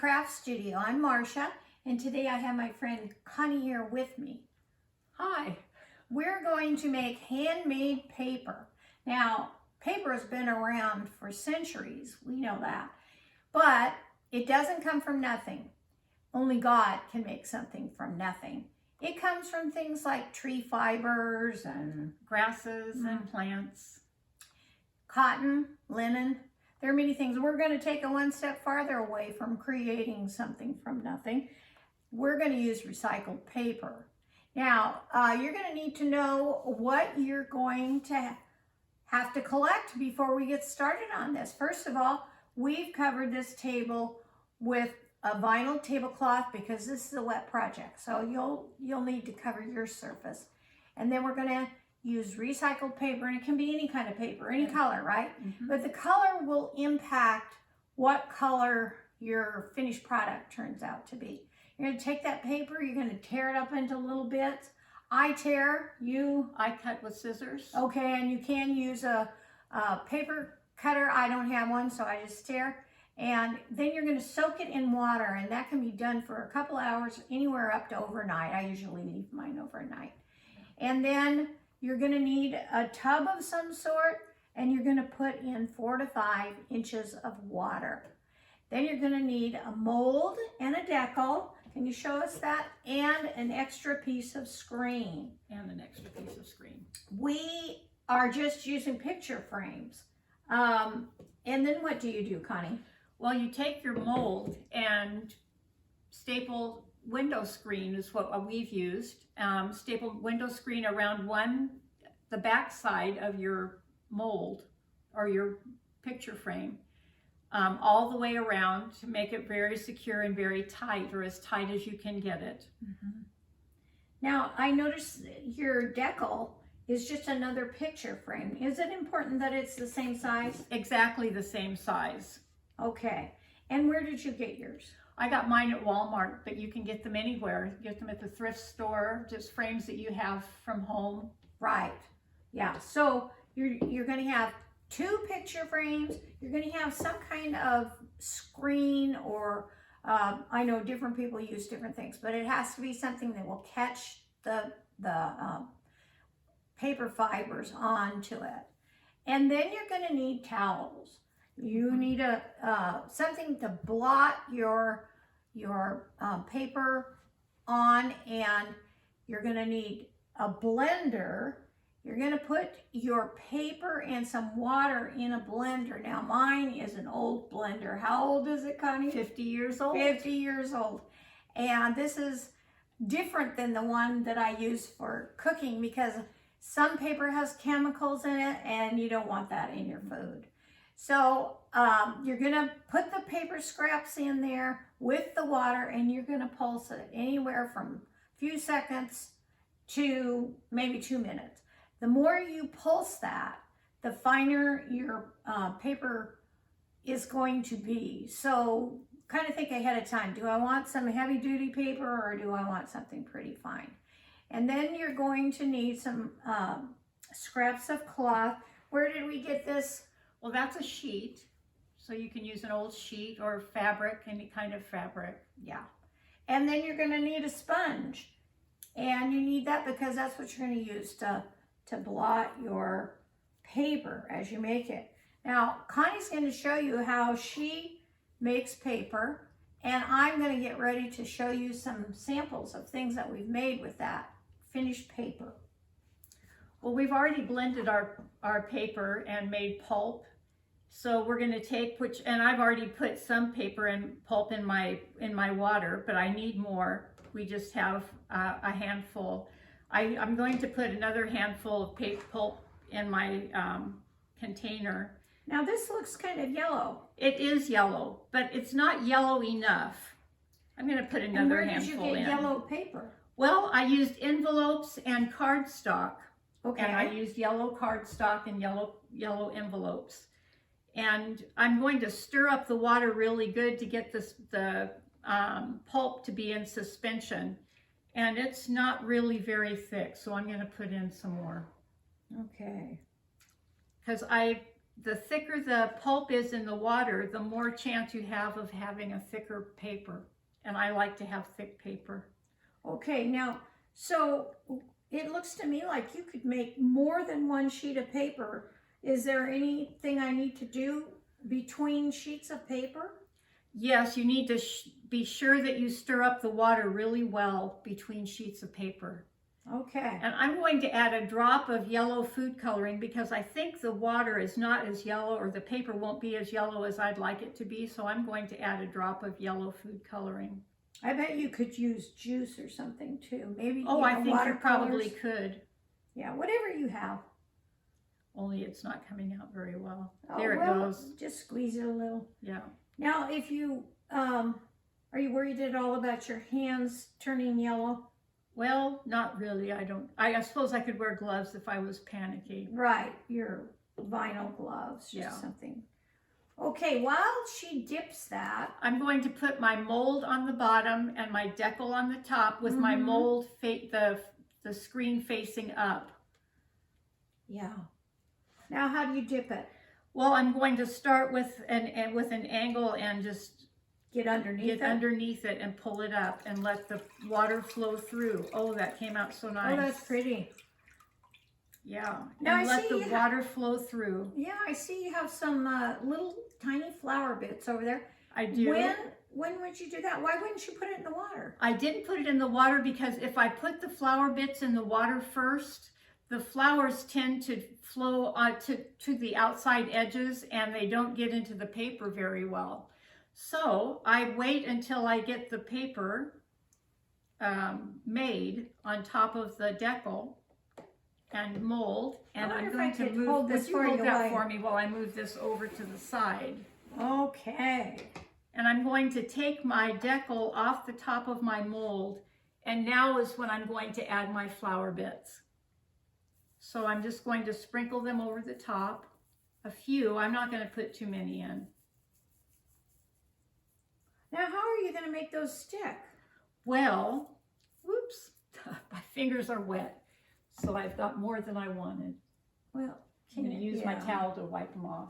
Craft Studio. I'm Marcia, and today I have my friend Connie here with me. Hi. We're going to make handmade paper. Now, paper has been around for centuries, we know that, but it doesn't come from nothing. Only God can make something from nothing. It comes from things like tree fibers and Grasses and plants. cotton, linen. There are many things. We're going to take it one step farther away from creating something from nothing. We're going to use recycled paper. Now, you're going to need to know what you're going to have to collect before we get started on this. First of all, we've covered this table with a vinyl tablecloth because this is a wet project. So you'll need to cover your surface. And then we're going to use recycled paper, and it can be any kind of paper, any color, right? But the color will impact what color your finished product turns out to be. You're going to take that paper, you're going to tear it up into little bits. I cut with scissors. Okay, and you can use a paper cutter. I don't have one, so I just tear. And then you're going to soak it in water, and that can be done for a couple hours, anywhere up to overnight. I usually leave mine overnight. And then you're going to need a tub of some sort, and you're going to put in 4 to 5 inches of water. Then you're going to need a mold and a decal. Can you show us that? And an extra piece of screen. We are just using picture frames. And then what do you do, Connie? Well, you take your mold and staple window screen is what we've used. Staple window screen around the back side of your mold or your picture frame, all the way around to make it very secure and very tight, or as tight as you can get it. Now, I noticed your decal is just another picture frame. Is it important that it's the same size? Exactly the same size. Okay. And where did you get yours? I got mine at Walmart, but you can get them anywhere. Get them at the thrift store, just frames that you have from home. Right. Yeah. So you're going to have 2 picture frames. You're going to have some kind of screen, or I know different people use different things, but it has to be something that will catch the paper fibers onto it. And then you're going to need towels. You need something to blot your paper on, and you're going to need a blender. You're going to put your paper and some water in a blender. Now, mine is an old blender. How old is it, Connie? 50 years old. 50 years old. And this is different than the one that I use for cooking, because some paper has chemicals in it, and you don't want that in your food. So you're going to put the paper scraps in there with the water, and you're going to pulse it anywhere from a few seconds to maybe 2 minutes. The more you pulse that, the finer your paper is going to be. So kind of think ahead of time. Do I want some heavy duty paper, or do I want something pretty fine? And then you're going to need some scraps of cloth. Where did we get this? Well, that's a sheet. So you can use an old sheet or fabric, any kind of fabric. Yeah. And then you're going to need a sponge. And you need that because that's what you're going to use to blot your paper as you make it. Now, Connie's going to show you how she makes paper, and I'm going to get ready to show you some samples of things that we've made with that finished paper. Well, we've already blended our paper and made pulp. So we're going to take, and I've already put some paper and pulp in my water, but I need more. We just have a handful. I'm going to put another handful of paper pulp in my container. Now this looks kind of yellow. It is yellow, but it's not yellow enough. I'm going to put another handful in. And where did you get yellow paper? Well, I used envelopes and cardstock. Okay. And I used yellow cardstock and yellow envelopes. And I'm going to stir up the water really good to get the pulp to be in suspension. And it's not really very thick, so I'm going to put in some more. Okay. Because I the thicker the pulp is in the water, the more chance you have of having a thicker paper. And I like to have thick paper. Okay, now, so it looks to me like you could make more than one sheet of paper. Is there anything I need to do between sheets of paper? Yes, you need to be sure that you stir up the water really well between sheets of paper. Okay. And I'm going to add a drop of yellow food coloring because I think the water is not as yellow, or the paper won't be as yellow as I'd like it to be. So I'm going to add a drop of yellow food coloring. I bet you could use juice or something too. Maybe, Oh, I think you probably watercolors. could. Yeah, whatever you have. Only it's not coming out very well. Oh, There well, it goes. Just squeeze it a little. Yeah. Now, if you, are you worried at all about your hands turning yellow? Well, not really. I suppose I could wear gloves if I was panicky. Right, your vinyl gloves or Yeah. something. Okay, while she dips that, I'm going to put my mold on the bottom and my decal on the top with my mold, the screen facing up. yeah. Now, how do you dip it? Well, I'm going to start with an angle and just Get underneath it and pull it up and let the water flow through. Oh, that came out so nice. Oh, that's pretty. Yeah. Now and I let see the you water flow through. Yeah, I see you have some little tiny flower bits over there. I do. When would you do that? Why wouldn't you put it in the water? I didn't put it in the water because if I put the flower bits in the water first, the flowers tend to flow to the outside edges and they don't get into the paper very well. So I wait until I get the paper made on top of the decal and mold, and I'm going to move this. Would you hold that for me while I move this over to the side? Okay. And I'm going to take my decal off the top of my mold, and now is when I'm going to add my flower bits. So I'm just going to sprinkle them over the top, a few. I'm not going to put too many in. Now, how are you going to make those stick? Well, whoops, my fingers are wet, so I've got more than I wanted. Well, I'm going to use my towel to wipe them off.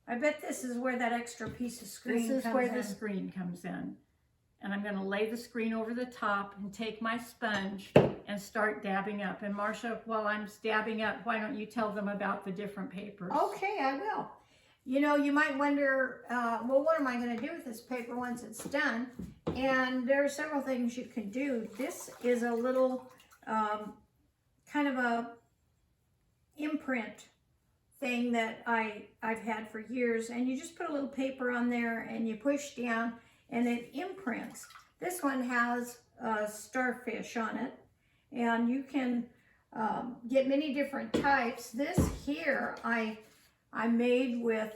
I bet this is where that extra piece of screen comes in. This is where the screen comes in. And I'm going to lay the screen over the top and take my sponge and start dabbing up. And Marcia, while I'm dabbing up, why don't you tell them about the different papers? Okay, I will. You know, you might wonder, well, what am I going to do with this paper once it's done? And there are several things you can do. This is a little kind of a imprint thing that I've had for years. And you just put a little paper on there and you push down and it imprints. This one has a starfish on it. And you can get many different types. This here, I made with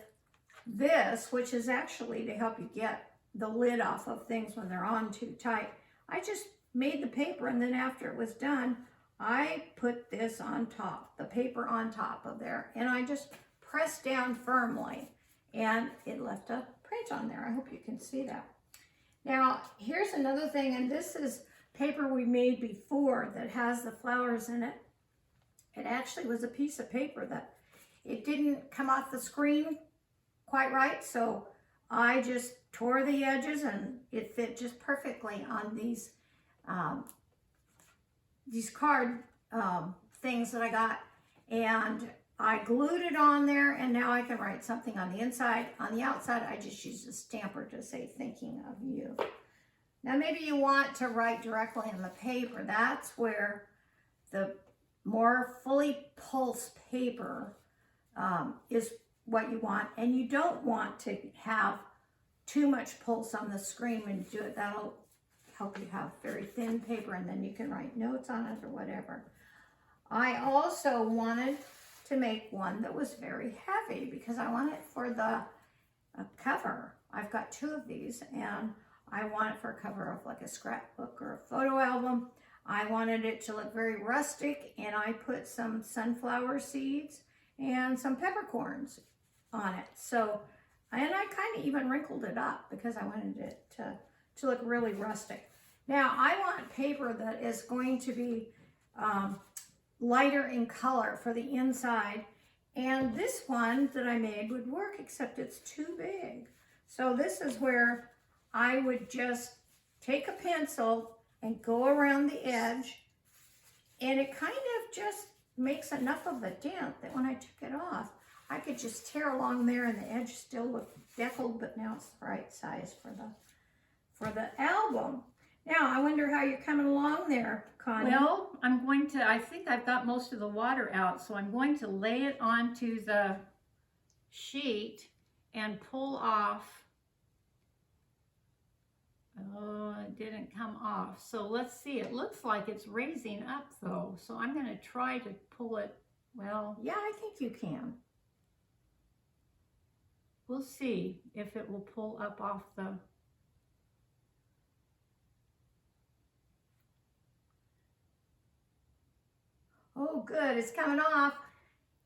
this, which is actually to help you get the lid off of things when they're on too tight. I just made the paper, and then after it was done, I put this on top, the paper on top of there, and I just pressed down firmly, and it left a print on there. I hope you can see that. Now, here's another thing, and this is paper we made before that has the flowers in it. It actually was a piece of paper that it didn't come off the screen quite right, so I just tore the edges and it fit just perfectly on these card things that I got, and I glued it on there, and now I can write something on the inside. On the outside, I just used a stamper to say thinking of you. Now maybe you want to write directly on the paper. That's where the more fully pulsed paper is what you want, and you don't want to have too much pulse on the screen when you do it. That'll help you have very thin paper, and then you can write notes on it or whatever. I also wanted to make one that was very heavy because I want it for the cover. I've got two of these, and I want it for a cover of like a scrapbook or a photo album. I wanted it to look very rustic, and I put some sunflower seeds and some peppercorns on it. So, and I kind of even wrinkled it up because I wanted it to look really rustic. Now, I want paper that is going to be lighter in color for the inside. And this one that I made would work, except it's too big. So this is where I would just take a pencil and go around the edge, and it kind of just makes enough of a dent that when I took it off, I could just tear along there and the edge still looked deckled, but now it's the right size for the album. Now, I wonder how you're coming along there, Connie. Well, I think I've got most of the water out, so I'm going to lay it onto the sheet and pull off. Oh, it didn't come off. So let's see. It looks like it's raising up though. So I'm going to try to pull it. Well, yeah, I think you can. We'll see if it will pull up off the... Oh, good. It's coming off.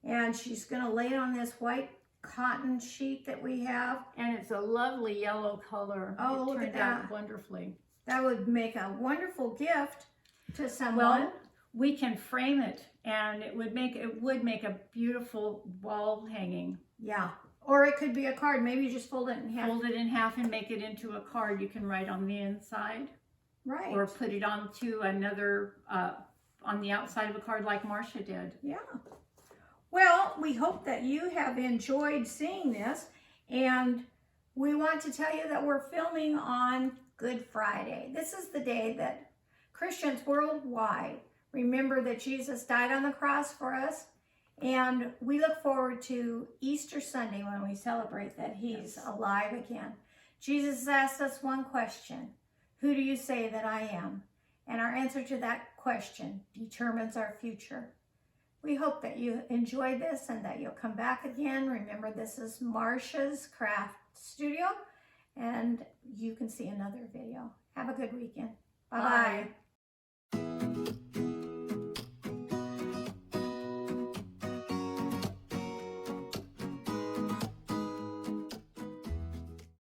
And she's going to lay it on this white cotton sheet that we have. And it's a lovely yellow color. Oh, look at that. Out wonderfully. That would make a wonderful gift to someone. Well, we can frame it, and it would make a beautiful wall hanging. Yeah. Or it could be a card. Maybe you just fold it in half. Fold it in half and make it into a card you can write on the inside. Right. Or put it onto another, on the outside of a card like Marcia did. Yeah. Well, we hope that you have enjoyed seeing this, and we want to tell you that we're filming on Good Friday. This is the day that Christians worldwide remember that Jesus died on the cross for us, and we look forward to Easter Sunday when we celebrate that he's alive again. Jesus asked us one question: who do you say that I am? And our answer to that question determines our future. We hope that you enjoyed this and that you'll come back again. Remember, this is Marcia's Craft Studio, and you can see another video. Have a good weekend. Bye-bye. Bye.